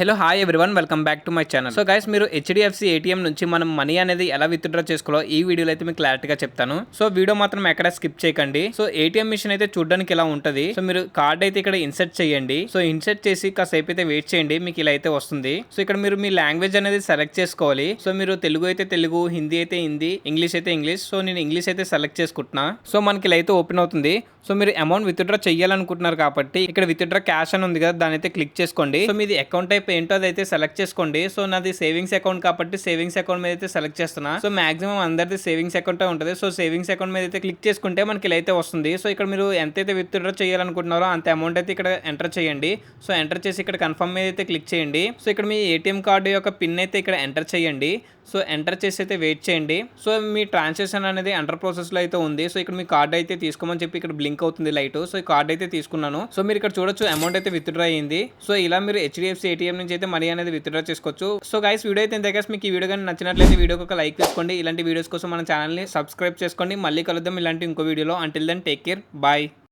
Hello hi everyone, welcome back to my channel. So guys, మీరు HDFC ATM నుంచి మనం money అనేది ఎలా విత్డ్రా చేసుకోవాలో ఈ వీడియోలో అయితే మీకు క్లారిటీగా చెప్తాను. సో వీడియో మాత్రం ఎక్కడ స్కిప్ చేయకండి. సో ఏటీఎం మిషన్ అయితే చూడడానికి ఇలా ఉంటుంది. సో మీరు కార్డ్ అయితే ఇక్కడ ఇన్సర్ట్ చేయండి. సో ఇన్సర్ట్ చేసి కాసేపు అయితే వెయిట్ చేయండి, మీకు ఇలా అయితే వస్తుంది. సో ఇక్కడ మీరు మీ లాంగ్వేజ్ అనేది సెలెక్ట్ చేసుకోవాలి. సో మీరు తెలుగు అయితే తెలుగు, హిందీ అయితే హిందీ, ఇంగ్లీష్ అయితే ఇంగ్లీష్. సో నేను ఇంగ్లీష్ అయితే సెలెక్ట్ చేసుకుంటున్నా. సో మనకి ఇలా అయితే ఓపెన్ అవుతుంది. సో మీరు అమౌంట్ విత్డ్రా చేయాలనుకుంటున్నారు కాబట్టి ఇక్కడ విత్డ్రా క్యాష్ అని ఉంది కదా, దాని అయితే క్లిక్ చేసుకోండి. సో మీది అకౌంట్ టైప్ ఏంటో అదైతే సెలెక్ట్ చేసుకోండి. సో నాది సేవింగ్స్ అకౌంట్ కాబట్టి సేవింగ్స్ అకౌంట్ మీద అయితే సెలెక్ట్ చేస్తున్నా. సో మాక్సిమం అందరిది సేవింగ్స్ అకౌంట్ ఉంటుంది. సో సేవింగ్స్ అకౌంట్ మీద అయితే క్లిక్ చేసుకుంటే మనకి ఇలా అయితే వస్తుంది. సో ఇక్కడ మీరు ఎంతైతే విత్డ్రా చేయాలనుకుంటున్నారో అంత అమౌంట్ అయితే ఇక్కడ ఎంటర్ చేయండి. సో ఎంటర్ చేసి ఇక్కడ కన్ఫర్మ్ మీద అయితే క్లిక్ చేయండి. సో ఇక్కడ మీ ఏటీఎం కార్డు యొక్క పిన్ అయితే ఇక్కడ ఎంటర్ చేయండి. సో ఎంటర్ చేసి అయితే వెయిట్ చేయండి. సో మీ ట్రాన్సాక్షన్ అనేది అండర్ ప్రాసెస్లో అయితే ఉంది. సో ఇక్కడ మీ కార్డ్ అయితే తీసుకోమని చెప్పి ఇక్కడ బ్లింక్ అవుతుంది లైట్. సో ఈ కార్డ్ అయితే తీసుకున్నాను. సో మీరు ఇక్కడ చూడొచ్చు అమౌంట్ అయితే విత్డ్రా అయ్యింది. సో ఇలా మీరు హెచ్డిఎఫ్సి ఏటీఎం నుంచి అయితే మనీ అనేది విత్డ్రా చేసుకోవచ్చు. సో గైస్, వీడియో అయితే ఇంత. మీకు ఈ వీడియో కానీ నచ్చినట్లయితే వీడియోకి ఒక లైక్ చేసుకోండి. ఇలాంటి వీడియోస్ కోసం మన ఛానల్ని సబ్స్క్రైబ్ చేసుకోండి. మళ్ళీ కలుద్దాం ఇలాంటి ఇంకో వీడియోలో. Until then take care, bye.